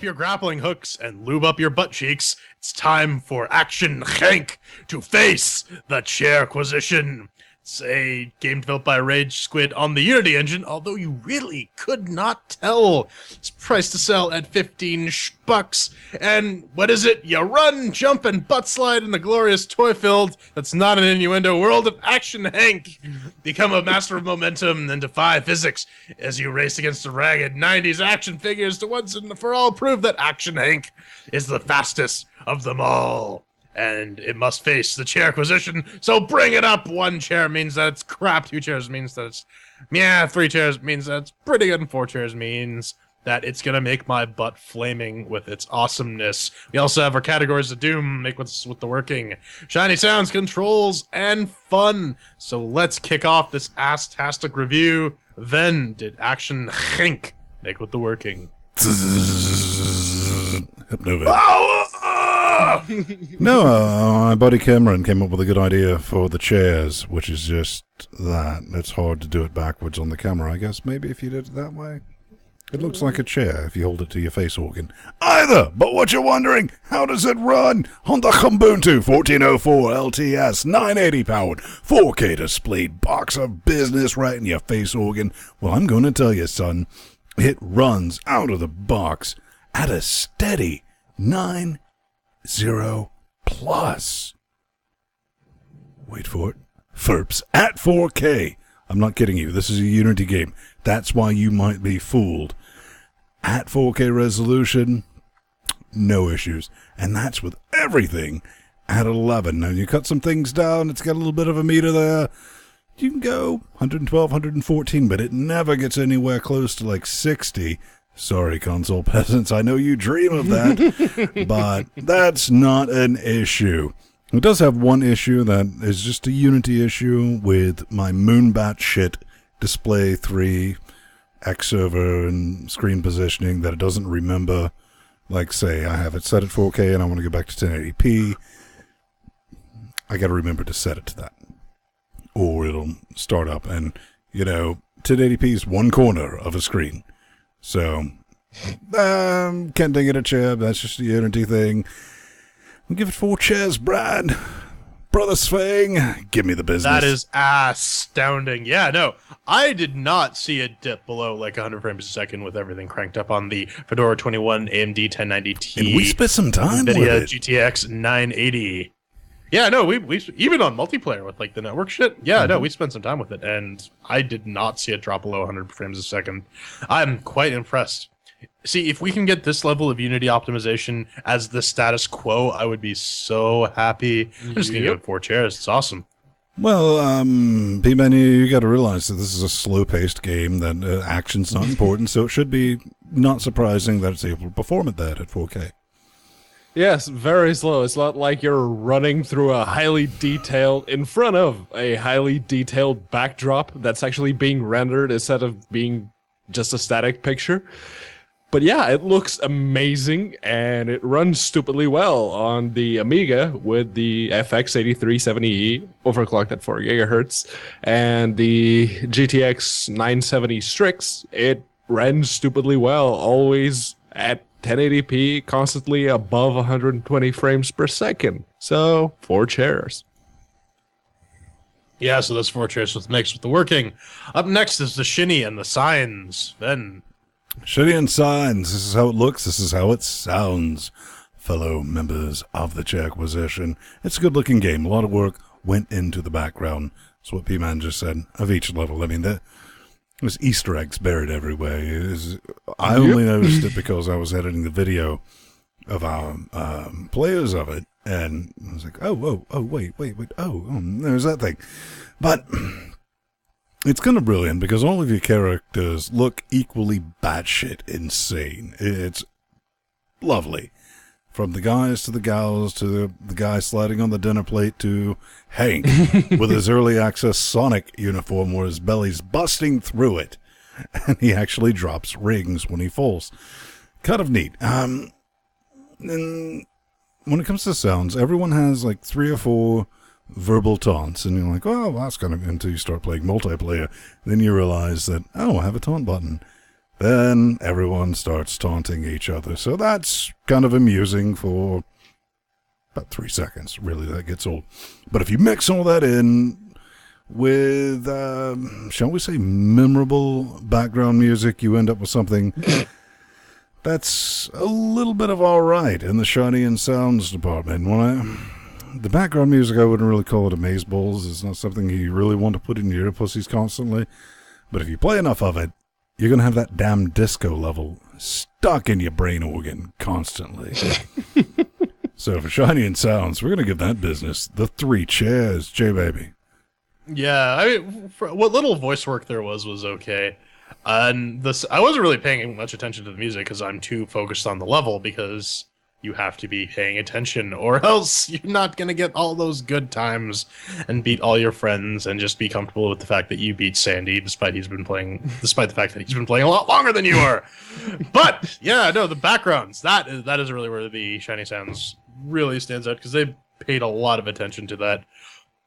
up your grappling hooks and lube up your butt cheeks. It's time for Action Henk to face the CHAIRQUISITION. It's a game developed by RageSquid on the Unity engine, although you really could not tell. It's priced to sell at 15 bucks. And what is it? You run, jump, and butt slide in the glorious toy-filled, that's not an innuendo, world of Action Henk. Become a master of momentum and defy physics as you race against the ragged 90s action figures to once and for all prove that Action Henk is the fastest of them all. And it must face the CHAIRQUISITION, so bring it up! 1 chair means that it's crap, 2 chairs means that it's yeah, 3 chairs means that it's pretty good, and 4 chairs means that it's gonna make my butt flaming with its awesomeness. We also have our categories of doom, make what's with the working, shiny sounds, controls, and fun. So let's kick off this ass-tastic review. Then did Action Henk make with the working? No, my buddy Cameron came up with a good idea for the chairs, which is just that. It's hard to do it backwards on the camera, I guess. Maybe if you did it that way. It looks like a chair if you hold it to your face organ. Either, but what you're wondering, how does it run? On the Ubuntu 1404 LTS 980 powered 4K displayed box of business right in your face organ. Well, I'm going to tell you, son, it runs out of the box at a steady 9.0 plus. Wait for it. FERPs at 4K. I'm not kidding you. This is a Unity game. That's why you might be fooled. At 4K resolution, no issues. And that's with everything at 11. Now, you cut some things down. It's got a little bit of a meter there. You can go 112, 114, but it never gets anywhere close to like 60. Sorry, console peasants, I know you dream of that, but that's not an issue. It does have one issue that is just a Unity issue with my Moonbat shit display 3, X server, and screen positioning that it doesn't remember. Like, say, I have it set at 4K and I want to go back to 1080p. I got to remember to set it to that, or it'll start up and, 1080p is one corner of a screen. So, can't ding it a chair. That's just a Unity thing. We'll give it 4 chairs, Brad. Brother Svang, give me the business. That is astounding. Yeah, no, I did not see a dip below like 100 frames a second with everything cranked up on the Fedora 21 AMD 1090T. And we spent some time with it. GTX 980. Yeah, no, we even on multiplayer with like the network shit. Yeah, no, we spent some time with it, and I did not see it drop below 100 frames a second. I'm quite impressed. See, if we can get this level of Unity optimization as the status quo, I would be so happy. I'm just gonna give it 4 chairs. It's awesome. Well, P-Man, you got to realize that this is a slow-paced game, that action's not important, so it should be not surprising that it's able to perform at that at 4K. Yes, very slow. It's not like you're running through in front of a highly detailed backdrop that's actually being rendered instead of being just a static picture. But yeah, it looks amazing, and it runs stupidly well on the Amiga with the FX 8370E overclocked at 4 gigahertz, and the GTX 970 Strix. It runs stupidly well, always at 1080p, constantly above 120 frames per second. So, 4 chairs. Yeah, so that's 4 chairs with mixed with the working. Up next is the Shinny and the Signs. Then Shinny and Signs. This is how it looks. This is how it sounds. Fellow members of the CHAIRQUISITION. It's a good-looking game. A lot of work went into the background. That's what P-Man just said, of each level. I mean, there's Easter eggs buried everywhere. I only noticed it because I was editing the video of our players of it, and I was like, oh, wait, there's that thing. But it's kind of brilliant because all of your characters look equally batshit insane. It's lovely. From the guys to the gals to the guy sliding on the dinner plate to Hank with his early access Sonic uniform where his belly's busting through it. And he actually drops rings when he falls. Kind of neat. And when it comes to sounds, everyone has like 3 or 4 verbal taunts. And you're like, oh, that's kind of until you start playing multiplayer. Then you realize that, oh, I have a taunt button. then everyone starts taunting each other. So that's kind of amusing for about 3 seconds. Really, that gets old. But if you mix all that in with, shall we say, memorable background music, you end up with something that's a little bit of all right in the shiny and sounds department. The background music, I wouldn't really call it amazeballs. It's not something you really want to put in your ear pussies constantly. But if you play enough of it, you're going to have that damn disco level stuck in your brain organ constantly. So for shiny and sounds, we're going to give that business the 3 chairs, J-Baby. Yeah, I mean, for what little voice work there was okay. And I wasn't really paying much attention to the music because I'm too focused on the level, because you have to be paying attention or else you're not going to get all those good times and beat all your friends and just be comfortable with the fact that you beat Sandy despite the fact that he's been playing a lot longer than you are. But yeah, no, the backgrounds, that is really where the shiny sounds really stands out, because they paid a lot of attention to that.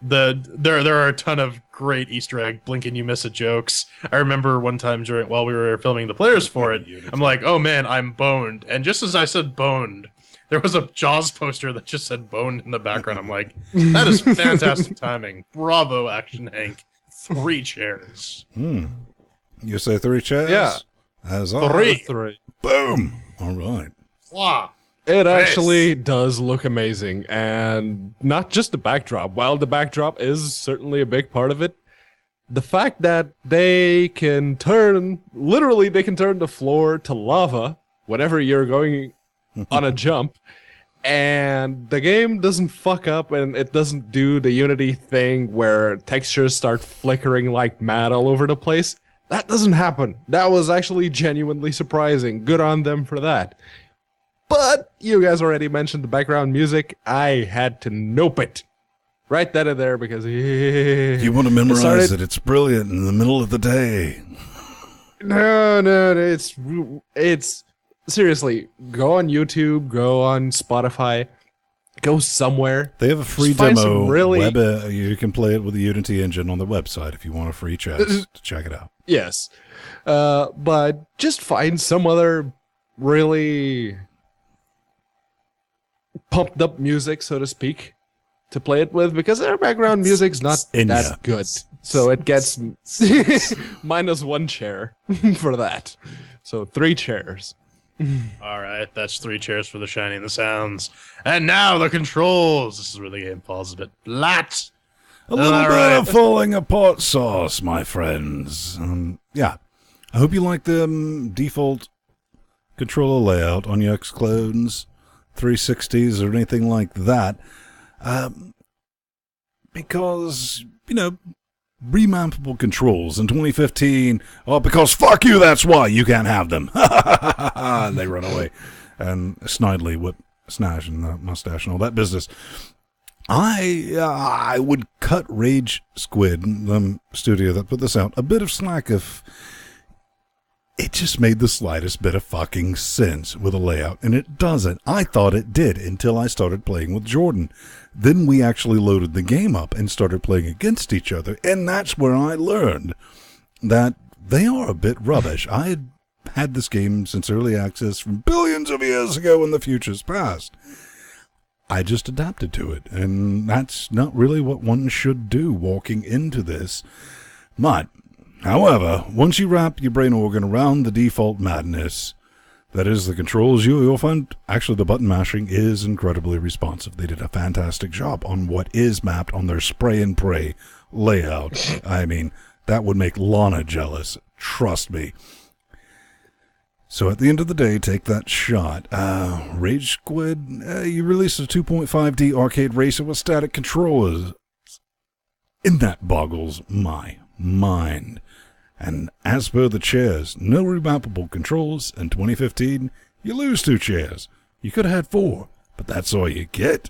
There are a ton of great Easter egg blink and you miss it jokes. I remember one time while we were filming the players for it, I'm like, oh man, I'm boned. And just as I said boned, there was a Jaws poster that just said boned in the background. I'm like, that is fantastic timing. Bravo, Action Henk. 3 chairs. You say 3 chairs? Yeah. As 3. Boom. All right. Wow. It actually does look amazing, and not just the backdrop. While the backdrop is certainly a big part of it, the fact that they can turn the floor to lava whenever you're going on a jump, and the game doesn't fuck up and it doesn't do the Unity thing where textures start flickering like mad all over the place. That doesn't happen. That was actually genuinely surprising. Good on them for that. But you guys already mentioned the background music. I had to nope it right then and there because you want to memorize it. It's brilliant in the middle of the day. No, it's seriously, go on YouTube, go on Spotify, go somewhere. They have a free demo web. You can play it with the Unity engine on the website if you want a free chance to check it out. Yes, but just find some other really pumped up music, so to speak, to play it with, because their background music's not that good. So it gets -1 chair for that. So 3 chairs. All right, that's 3 chairs for the shiny and the sounds. And now the controls. This is where the game falls a bit flat. A little bit of falling apart sauce, my friends. Yeah. I hope you like the default controller layout on your X-Clones, 360s, or anything like that. Because, remappable controls in 2015, because fuck you, that's why you can't have them. And they run away. And Snidely whip Snash and the mustache and all that business. I would cut RageSquid, the studio that put this out, a bit of slack if it just made the slightest bit of fucking sense with a layout, and it doesn't. I thought it did until I started playing with Jordan. Then we actually loaded the game up and started playing against each other, and that's where I learned that they are a bit rubbish. I had this game since early access from billions of years ago in the future's past. I just adapted to it, and that's not really what one should do walking into this. But, however, once you wrap your brain organ around the default madness, that is the controls, you'll find actually the button mashing is incredibly responsive. They did a fantastic job on what is mapped on their spray and pray layout. I mean, that would make Lana jealous. Trust me. So at the end of the day, take that shot. RageSquid, you released a 2.5D arcade racer with static controllers. And that boggles my mind. And as per the chairs, no remappable controls. In 2015, you lose 2 chairs. You could have had 4, but that's all you get.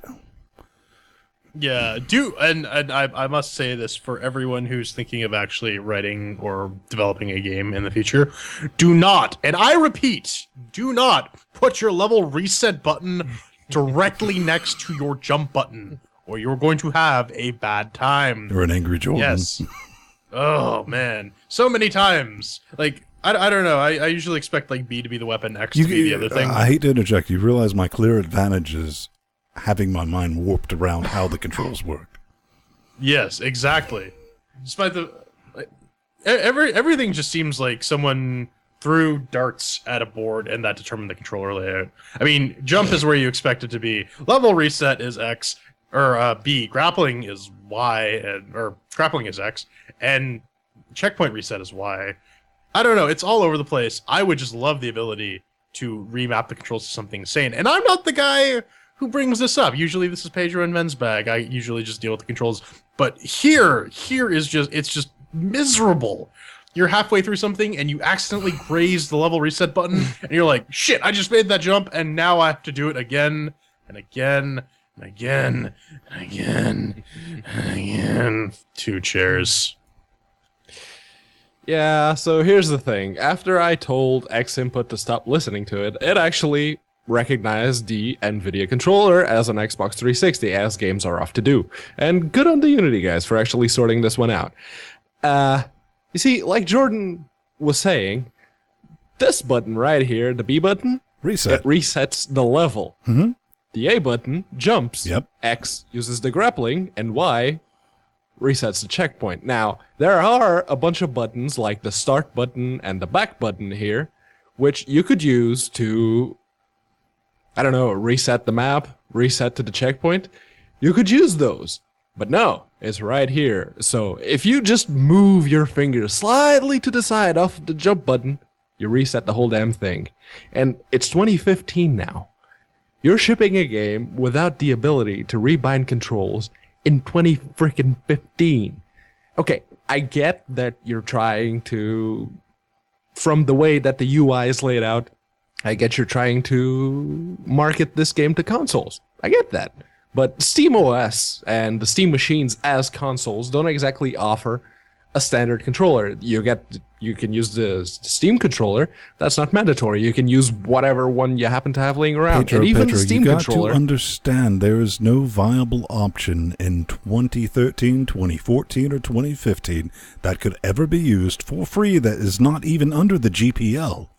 Yeah, and I must say this for everyone who's thinking of actually writing or developing a game in the future, do not, and I repeat, do not put your level reset button directly next to your jump button, or you're going to have a bad time. Or an angry Jordan. Yes. Oh, man. So many times. Like, I don't know. I usually expect like B to be the weapon, X to be the other thing. I hate to interject. You realize my clear advantage is having my mind warped around how the controls work. Yes, exactly. Despite the everything just seems like someone threw darts at a board and that determined the controller layout. I mean, jump is where you expect it to be. Level reset is X or B. Grappling is Y, or grappling is X, and checkpoint reset is Y. I don't know. It's all over the place. I would just love the ability to remap the controls to something insane. And I'm not the guy who brings this up. Usually this is Pedro and Men's bag. I usually just deal with the controls. But here is just, it's just miserable. You're halfway through something and you accidentally graze the level reset button and you're like, shit, I just made that jump and now I have to do it again and again and again and again and again. 2 chairs. Yeah, so here's the thing. After I told X Input to stop listening to it, it actually recognized the NVIDIA controller as an Xbox 360, as games are off to do. And good on the Unity guys for actually sorting this one out. You see, like Jordan was saying, this button right here, the B button, Reset. it resets the level. Mm-hmm. The A button jumps. Yep. X uses the grappling, and Y resets the checkpoint. Now, there are a bunch of buttons like the start button and the back button here, which you could use to, I don't know, reset the map, reset to the checkpoint. You could use those, but no, it's right here. So if you just move your finger slightly to the side off the jump button, you reset the whole damn thing. And it's 2015 now. You're shipping a game without the ability to rebind controls in 2015. Okay, I get that you're trying to, from the way that the UI is laid out, I get you're trying to market this game to consoles. I get that. But SteamOS and the Steam machines as consoles don't exactly offer a standard controller. You can use the Steam controller. That's not mandatory. You can use whatever one you happen to have laying around. Pedro, and even Pedro, the Steam you got controller. to understand there is no viable option in 2013, 2014, or 2015 that could ever be used for free that is not even under the GPL.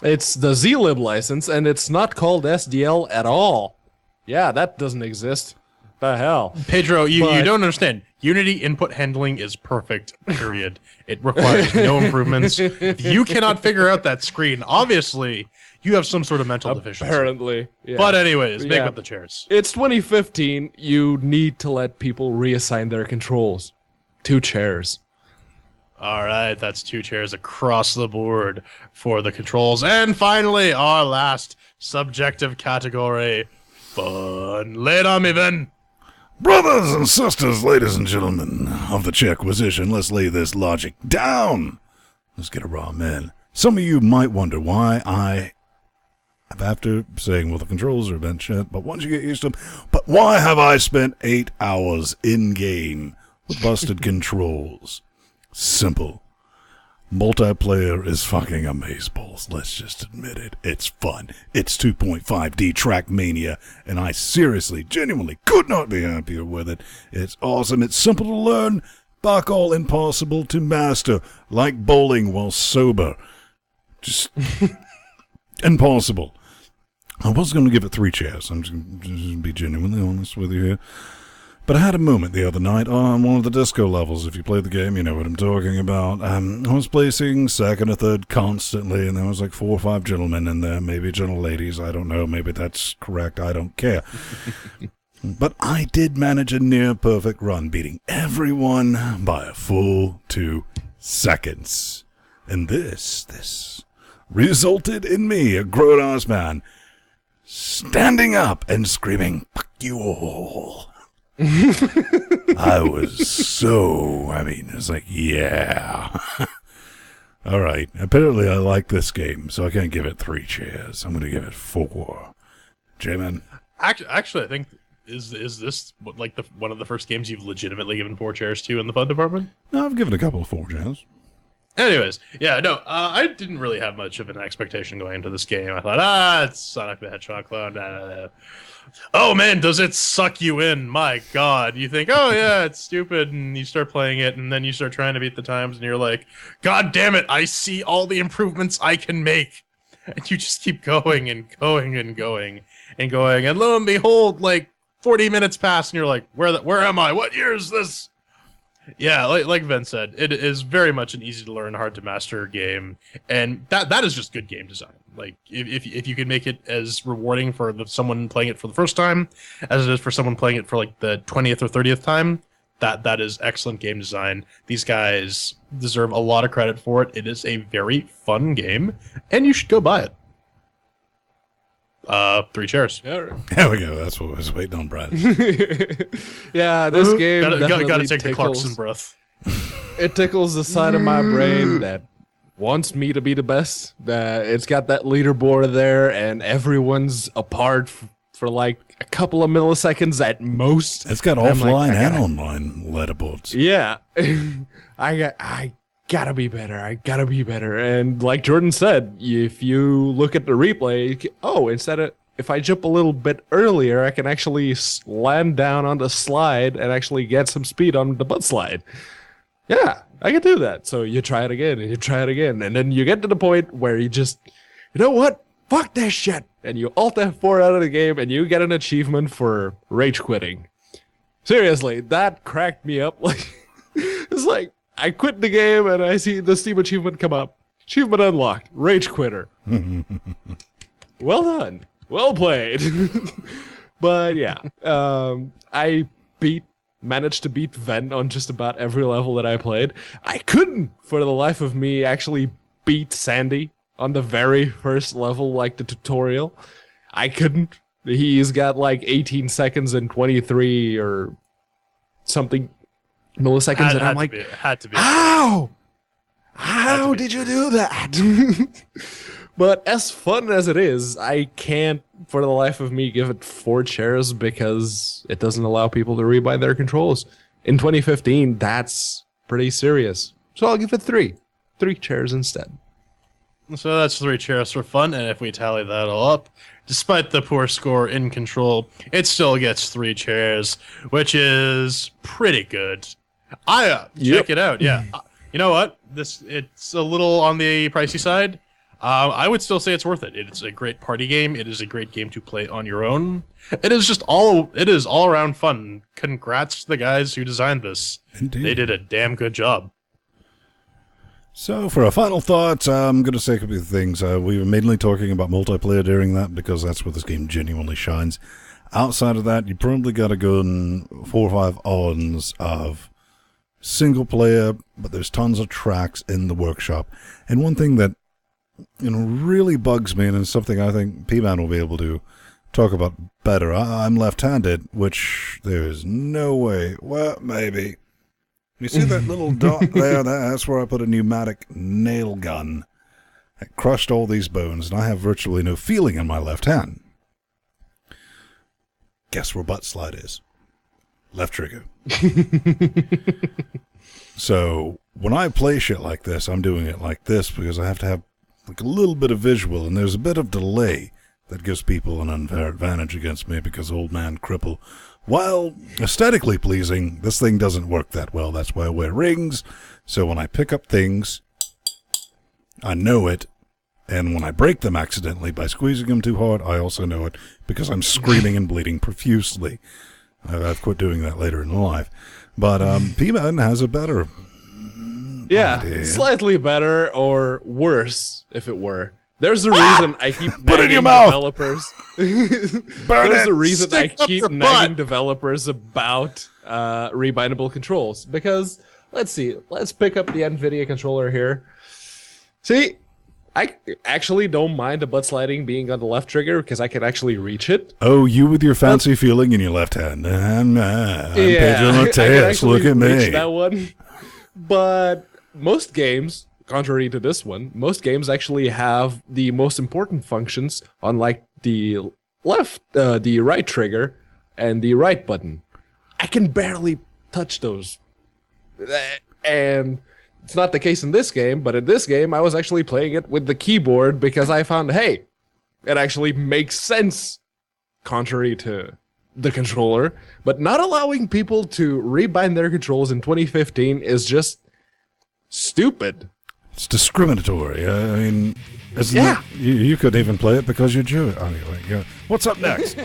It's the zlib license, and it's not called SDL at all. Yeah, that doesn't exist. The hell? Pedro, you don't understand. Unity input handling is perfect, period. It requires no improvements. If you cannot figure out that screen, obviously, you have some sort of mental deficiency. Apparently. Yeah. But anyways, make Yeah. up the chairs. It's 2015. You need to let people reassign their controls. 2 chairs. All right, that's 2 chairs across the board for the controls. And finally, our last subjective category, fun. Lay it on me, Ben. Brothers and sisters, ladies and gentlemen of the CHAIRQUISITION, let's lay this logic down. Let's get a raw man. Some of you might wonder why after saying, well, the controls are a bit shit, but once you get used to them, but why have I spent 8 hours in-game with busted controls? Simple. Multiplayer is fucking amazeballs. Let's just admit it. It's fun. It's 2.5D Trackmania, and I seriously, genuinely could not be happier with it. It's awesome. It's simple to learn, fuck all impossible to master, like bowling while sober. Just impossible. I was going to give it 3 chairs. I'm just going to be genuinely honest with you here. But I had a moment the other night on one of the disco levels. If you play the game, you know what I'm talking about. I was placing second or third constantly, and there was like 4 or 5 gentlemen in there, maybe gentle ladies. I don't know. Maybe that's correct. I don't care. But I did manage a near-perfect run, beating everyone by a full 2 seconds. And this resulted in me, a grown-ass man, standing up and screaming, "Fuck you all." I was it was like, yeah. All right. Apparently I like this game, so I can't give it 3 chairs. I'm going to give it 4. J-Man? Actually, I think, is this like one of the first games you've legitimately given 4 chairs to in the fun department? No, I've given a couple of 4 chairs. Anyways, yeah, no, I didn't really have much of an expectation going into this game. I thought, it's Sonic the Hedgehog clone. Oh man, does it suck you in? My God, you think, oh yeah, it's stupid, and you start playing it, and then you start trying to beat the times, and you're like, God damn it, I see all the improvements I can make, and you just keep going and going and going and going, and lo and behold, like 40 minutes pass, and you're like, where am I? What year is this? Yeah, like Ven said, it is very much an easy to learn, hard to master game, and that is just good game design. Like if you can make it as rewarding for someone playing it for the first time as it is for someone playing it for like the 20th or 30th time, that is excellent game design. These guys deserve a lot of credit for it. It is a very fun game, and you should go buy it. 3 chairs. Yeah. There we go. That's what I was waiting on, Brad. Yeah, this game gotta take the tickles, Clarkson breath. It tickles the side of my brain that wants me to be the best. It's got that leaderboard there, and everyone's apart for like a couple of milliseconds at most. It's got offline and online leaderboards. Yeah, I gotta be better. I gotta be better. And like Jordan said, if you look at the replay, if I jump a little bit earlier, I can actually land down on the slide and actually get some speed on the butt slide. Yeah, I can do that. So you try it again, and you try it again, and then you get to the point where you just, you know what? Fuck this shit. And you alt F4 out of the game, and you get an achievement for rage quitting. Seriously, that cracked me up. Like, it's like, I quit the game and I see the Steam achievement come up. Achievement unlocked. Rage quitter. Well done. Well played. But yeah, I managed to beat Ven on just about every level that I played. I couldn't, for the life of me, actually beat Sandy on the very first level, like the tutorial. I couldn't. He's got like 18 seconds and 23 or something milliseconds, and I'm like, had to be. How did you do that? But as fun as it is, I can't, for the life of me, give it 4 chairs because it doesn't allow people to rebind their controls. In 2015, that's pretty serious. So I'll give it 3. 3 chairs instead. So that's 3 chairs for fun, and if we tally that all up, despite the poor score in Control, it still gets 3 chairs, which is pretty good. Check it out. Yeah, you know what? It's a little on the pricey side. I would still say it's worth it. It's a great party game. It is a great game to play on your own. It is all around fun. Congrats to the guys who designed this. Indeed. They did a damn good job. So, for our final thoughts, I'm going to say a couple of things. We were mainly talking about multiplayer during that because that's where this game genuinely shines. Outside of that, you probably got to go in 4 or 5 odds of single player, but there's tons of tracks in the workshop. And one thing that really bugs me, and it's something I think P-Man will be able to talk about better. I'm left-handed, which there's no way. Well, maybe. You see that little dot there? That's where I put a pneumatic nail gun. It crushed all these bones, and I have virtually no feeling in my left hand. Guess where butt slide is? Left trigger. So when I play shit like this, I'm doing it like this because I have to have like a little bit of visual, and there's a bit of delay that gives people an unfair advantage against me because old man cripple. While aesthetically pleasing, this thing doesn't work that well. That's why I wear rings. So when I pick up things, I know it. And when I break them accidentally by squeezing them too hard, I also know it because I'm screaming and bleeding profusely. I've quit doing that later in life. But P-Man has a better idea. Slightly better or worse, if it were. There's a reason I keep Put it in your nagging mouth. Developers. There's a reason I keep nagging developers about rebindable controls. Because, let's pick up the NVIDIA controller here. See, I actually don't mind the butt sliding being on the left trigger because I can actually reach it. Oh, you with your fancy feeling in your left hand. I'm Pedro Mateus. Look at me. That one. But most games, contrary to this one, most games actually have the most important functions on like the right trigger and the right button. I can barely touch those. And It's not the case in this game, but in this game, I was actually playing it with the keyboard because I found, hey, it actually makes sense, contrary to the controller. But not allowing people to rebind their controls in 2015 is just stupid. It's discriminatory. I mean, Yeah. you couldn't even play it because you're Jewish. Anyway, what's up next?